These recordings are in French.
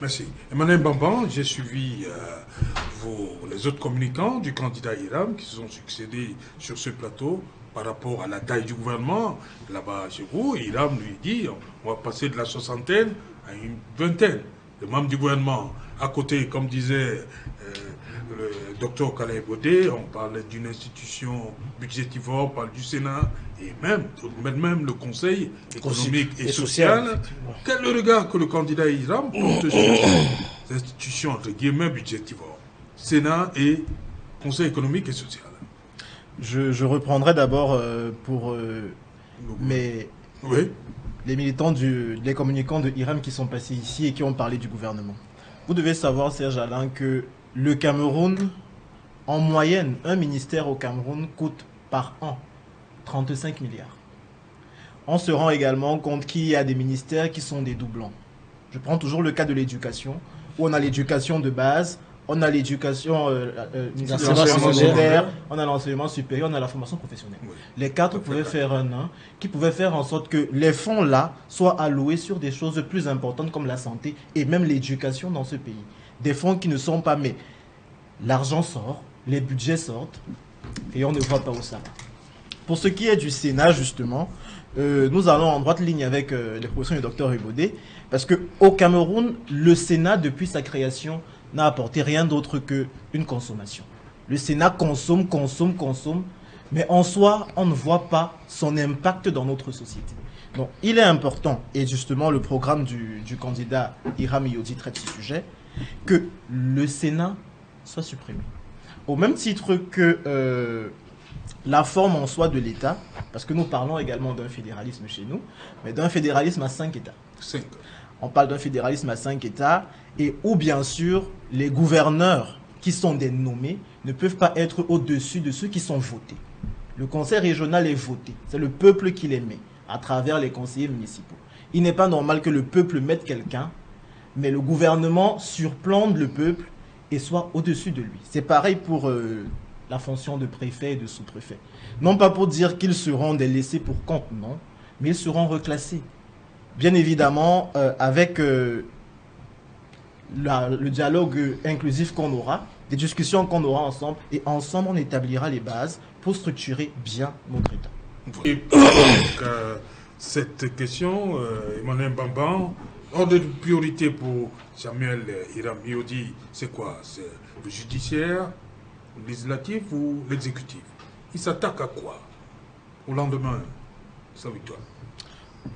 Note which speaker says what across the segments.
Speaker 1: Merci. Emmanuel Bamban, j'ai suivi les autres communicants du candidat Hiram qui se sont succédés sur ce plateau par rapport à la taille du gouvernement. Là-bas chez vous, Hiram lui dit on va passer de la soixantaine à une vingtaine de membres du gouvernement. À côté, comme disait le docteur Kalaï Bodé, on parle d'une institution budgétivore, on parle du Sénat et même le Conseil économique et social. Quel est le regard que le candidat Hiram porte sur ces institutions, entre guillemets, budgétivores, Sénat et Conseil économique et social?
Speaker 2: Je reprendrai d'abord pour
Speaker 1: Oui.
Speaker 2: les militants, les communicants de Hiram qui sont passés ici et qui ont parlé du gouvernement. Vous devez savoir, Serge Alain, que le Cameroun, en moyenne, un ministère au Cameroun coûte par an 35 milliards. On se rend également compte qu'il y a des ministères qui sont des doublons. Je prends toujours le cas de l'éducation, où on a l'éducation de base, on a l'éducation secondaire, on a l'enseignement supérieur, on a la formation professionnelle. Oui. Les quatre pouvaient faire un an, qui pouvaient faire en sorte que les fonds là soient alloués sur des choses plus importantes comme la santé et même l'éducation dans ce pays. Des fonds qui ne sont pas, mais l'argent sort, les budgets sortent et on ne voit pas où ça va. Pour ce qui est du Sénat, justement, nous allons en droite ligne avec les propositions du docteur Ebodé, parce qu'au Cameroun, le Sénat, depuis sa création, n'a apporté rien d'autre qu'une consommation. Le Sénat consomme, mais en soi, on ne voit pas son impact dans notre société. Donc, il est important, et justement, le programme du candidat Hiram Yodi traite ce sujet, que le Sénat soit supprimé. Au même titre que la forme en soi de l'État, parce que nous parlons également d'un fédéralisme chez nous, mais d'un fédéralisme à 5 États.
Speaker 1: 5.
Speaker 2: On parle d'un fédéralisme à 5 États, et où bien sûr, les gouverneurs qui sont des nommés ne peuvent pas être au-dessus de ceux qui sont votés. Le conseil régional est voté, c'est le peuple qui les met, à travers les conseillers municipaux. Il n'est pas normal que le peuple mette quelqu'un, mais le gouvernement surplombe le peuple et soit au-dessus de lui. C'est pareil pour la fonction de préfet et de sous-préfet. Non pas pour dire qu'ils seront des laissés pour compte, non, mais ils seront reclassés. Bien évidemment, avec le dialogue inclusif qu'on aura, des discussions qu'on aura ensemble, et ensemble on établira les bases pour structurer bien notre État.
Speaker 1: Et cette question, Emmanuel Bamban, ordre de priorité pour Samuel Hiram Yodi, c'est quoi? C'est le judiciaire, le législatif ou l'exécutif? Il s'attaque à quoi au lendemain de sa victoire?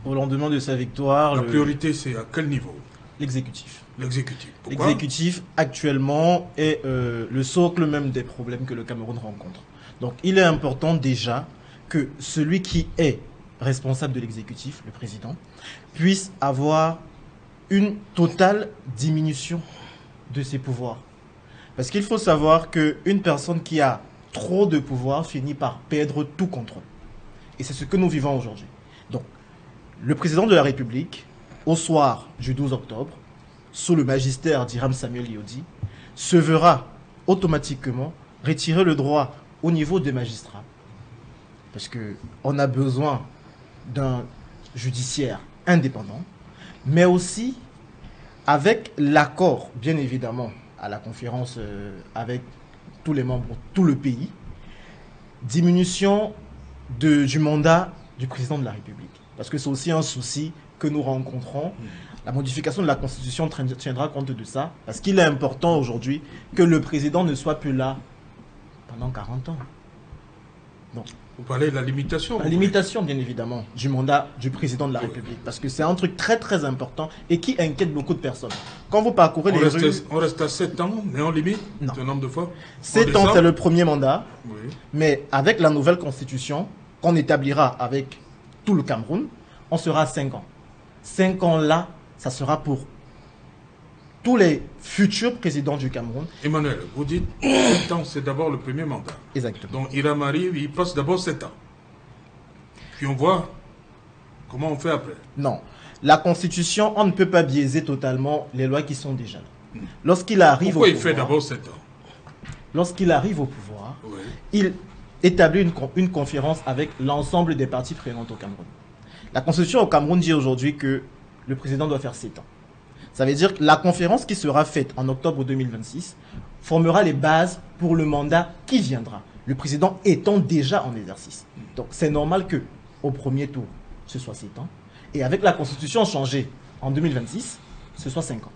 Speaker 2: Au lendemain de sa victoire...
Speaker 1: La priorité, c'est à quel niveau?
Speaker 2: L'exécutif.
Speaker 1: L'exécutif. Pourquoi?
Speaker 2: L'exécutif, actuellement, est le socle même des problèmes que le Cameroun rencontre. Donc, il est important déjà que celui qui est responsable de l'exécutif, le président, puisse avoir une totale diminution de ses pouvoirs. Parce qu'il faut savoir qu'une personne qui a trop de pouvoir finit par perdre tout contrôle. Et c'est ce que nous vivons aujourd'hui. Donc, le président de la République, au soir du 12 octobre, sous le magistère d'Hiram Samuel Yodi, se verra automatiquement retirer le droit au niveau des magistrats. Parce qu'on a besoin d'un judiciaire indépendant, mais aussi avec l'accord, bien évidemment, à la conférence avec tous les membres, tout le pays, diminution du mandat du président de la République. Parce que c'est aussi un souci que nous rencontrons. La modification de la Constitution tiendra compte de ça, parce qu'il est important aujourd'hui que le président ne soit plus là pendant 40 ans. Donc,
Speaker 1: vous parlez de la limitation?
Speaker 2: La limitation, bien évidemment, du mandat du président de la République. Parce que c'est un truc très très important et qui inquiète beaucoup de personnes. Quand vous parcourez les rues...
Speaker 1: On reste à 7 ans, mais on limite le nombre de fois?
Speaker 2: 7 ans, c'est le premier mandat.
Speaker 1: Oui.
Speaker 2: Mais avec la nouvelle constitution qu'on établira avec tout le Cameroun, on sera à 5 ans. 5 ans là, ça sera pour tous les futurs présidents du Cameroun.
Speaker 1: Emmanuel, vous dites 7 ans, c'est d'abord le premier mandat.
Speaker 2: Exactement.
Speaker 1: Donc Hiram arrive, il passe d'abord 7 ans. Puis on voit comment on fait après.
Speaker 2: Non. La Constitution, on ne peut pas biaiser totalement les lois qui sont déjà là. Lorsqu'il arrive
Speaker 1: Pourquoi
Speaker 2: au pouvoir...
Speaker 1: il fait d'abord 7 ans?
Speaker 2: Lorsqu'il arrive au pouvoir,
Speaker 1: Oui.
Speaker 2: il établit une conférence avec l'ensemble des parties prenantes au Cameroun. La Constitution au Cameroun dit aujourd'hui que le président doit faire 7 ans. Ça veut dire que la conférence qui sera faite en octobre 2026 formera les bases pour le mandat qui viendra, le président étant déjà en exercice. Donc c'est normal que au premier tour, ce soit 7 ans, et avec la constitution changée en 2026, ce soit 5 ans.